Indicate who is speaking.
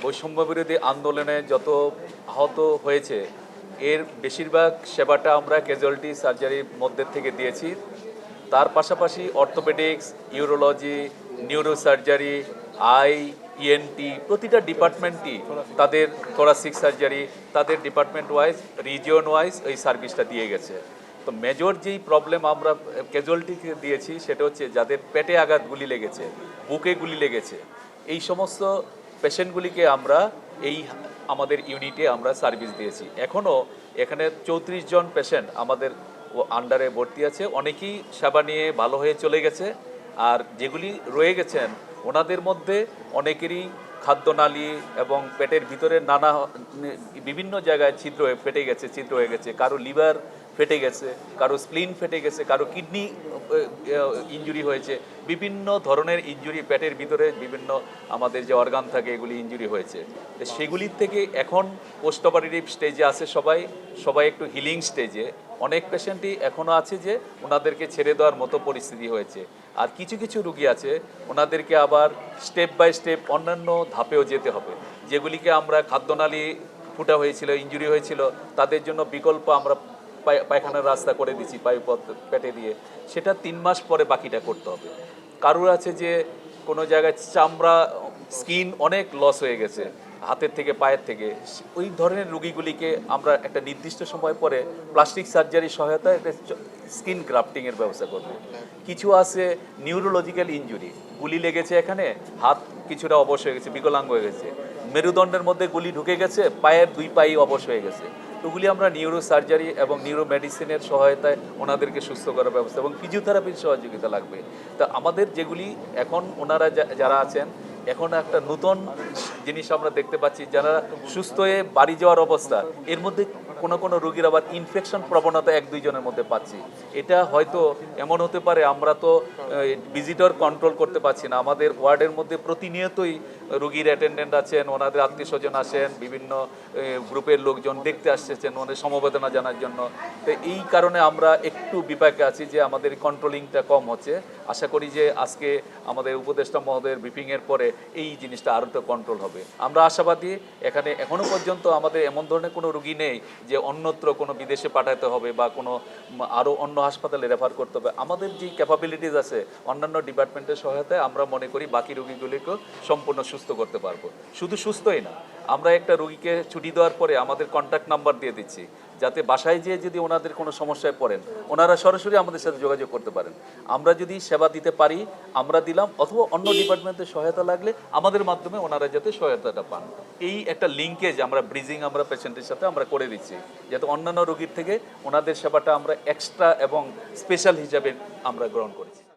Speaker 1: বৈষম্য বিরোধী আন্দোলনে যত আহত হয়েছে এর বেশিরভাগ সেবাটা আমরা ক্যাজুয়ালিটি সার্জারির মধ্যে থেকে দিয়েছি। তার পাশাপাশি orthopaedics, urology, neurosurgery, I, ENT প্রতিটা ডিপার্টমেন্টই তাদের থোরাসিক সার্জারি তাদের ডিপার্টমেন্ট ওয়াইজ রিজিয়ন ওয়াইজ এই সার্ভিসটা দিয়ে গেছে। তো মেজর যেই প্রবলেম আমরা ক্যাজুয়ালিটিকে দিয়েছি সেটা হচ্ছে যাদের পেটে আঘাত গুলি লেগেছে, বুকে গুলি লেগেছে, এই সমস্ত পেশেন্টগুলিকে আমরা এই আমাদের ইউনিটে আমরা সার্ভিস দিয়েছি। এখনও এখানে 34 জন পেশেন্ট আমাদের আন্ডারে ভর্তি আছে, অনেকেই সেবা নিয়ে ভালো হয়ে চলে গেছে। আর যেগুলি রয়ে গেছেন ওনাদের মধ্যে অনেকেরই খাদ্যনালী এবং পেটের ভিতরে নানা বিভিন্ন জায়গায় ছিদ্র ফেটে গেছে, ছিদ্র হয়ে গেছে, কারো লিভার ফেটে গেছে, কারো স্প্লিন ফেটে গেছে, কারো কিডনি ইনজুরি হয়েছে, বিভিন্ন ধরনের ইনজুরি পেটের ভিতরে বিভিন্ন আমাদের যে অর্গান থাকে এগুলি ইনজুরি হয়েছে। তো সেগুলির থেকে এখন পোস্ট অপারেটিভ স্টেজে আছে সবাই একটু হিলিং স্টেজে। অনেক পেশেন্টই এখনও আছে যে ওনাদেরকে ছেড়ে দেওয়ার মতো পরিস্থিতি হয়েছে। আর কিছু কিছু রুগী আছে ওনাদেরকে আবার স্টেপ বাই স্টেপ অন্যান্য ধাপেও যেতে হবে। যেগুলিকে আমরা খাদ্যনালী ফুটা হয়েছিল, ইনজুরি হয়েছিল, তাদের জন্য বিকল্প আমরা পায়খানার রাস্তা করে দিচ্ছি পায়ুপথ পেটে দিয়ে, সেটা 3 মাস পরে বাকিটা করতে হবে। কারোর আছে যে কোনো জায়গায় চামড়া স্কিন অনেক লস হয়ে গেছে হাতের থেকে পায়ের থেকে, ওই ধরনের রুগীগুলিকে আমরা একটা নির্দিষ্ট সময় পরে প্লাস্টিক সার্জারির সহায়তায় একটা স্কিন গ্রাফটিংয়ের ব্যবস্থা করব। কিছু আছে নিউরোলজিক্যাল ইনজুরি, গুলি লেগেছে এখানে, হাত কিছুটা অবশ হয়ে গেছে, বিকলাঙ্গ হয়ে গেছে, মেরুদণ্ডের মধ্যে গুলি ঢুকে গেছে, পায়ের 2 পাই অবশ হয়ে গেছে। ওগুলি আমরা নিউরো সার্জারি এবং নিউরো মেডিসিনের সহায়তায় ওনাদেরকে সুস্থ করার ব্যবস্থা এবং ফিজিওথেরাপির সহযোগিতা লাগবে। তা আমাদের যেগুলি এখন ওনারা যারা আছেন এখন একটা নতুন জিনিস আমরা দেখতে পাচ্ছি, যারা সুস্থ হয়ে বাড়ি যাওয়ার অবস্থা, এর মধ্যে কোনো রোগীর আবার ইনফেকশন প্রবণতা 1-2 জনের মধ্যে পাচ্ছি। এটা হয়তো এমন হতে পারে আমরা তো ভিজিটর কন্ট্রোল করতে পারছি না, আমাদের ওয়ার্ডের মধ্যে প্রতিনিয়তই রোগীর অ্যাটেন্ডেন্ট আছেন, ওনাদের আত্মীয় স্বজন আসেন, বিভিন্ন গ্রুপের লোকজন দেখতে আসছেন ওনাদের সমবেদনা জানার জন্য। তো এই কারণে আমরা একটু বিপাকে আছি যে আমাদের কন্ট্রোলিংটা কম হচ্ছে। আশা করি যে আজকে আমাদের উপদেষ্টা মহোদয়ের ব্রিফিংয়ের পরে এই জিনিসটা আরও তো কন্ট্রোল হবে। আমরা আশাবাদী। এখানে এখনও পর্যন্ত আমাদের এমন ধরনের কোনো রুগী নেই যে অন্যত্র কোনো বিদেশে পাঠাতে হবে বা কোনো আরও অন্য হাসপাতালে রেফার করতে হবে। আমাদের যে ক্যাপাবিলিটিস আছে অন্যান্য ডিপার্টমেন্টের সহায়তায় আমরা মনে করি বাকি রুগীগুলিকেও সম্পূর্ণ সুস্থ করতে পারবো। শুধু সুস্থই না, আমরা একটা রুগীকে ছুটি দেওয়ার পরে আমাদের কন্ট্যাক্ট নাম্বার দিয়ে দিচ্ছি, যাতে বাসায় যেয়ে যদি ওনাদের কোনো সমস্যায় পড়েন ওনারা সরাসরি আমাদের সাথে যোগাযোগ করতে পারেন। আমরা যদি সেবা দিতে পারি আমরা দিলাম, অথবা অন্য ডিপার্টমেন্টের সহায়তা লাগলে আমাদের মাধ্যমে ওনারা যাতে সহায়তাটা পান। এই একটা লিঙ্কেজ আমরা ব্রিজিং আমরা পেশেন্টের সাথে আমরা করে দিচ্ছি, যাতে অন্যান্য রোগীর থেকে ওনাদের সেবাটা আমরা এক্সট্রা এবং স্পেশাল হিসাবে আমরা গ্রহণ করেছি।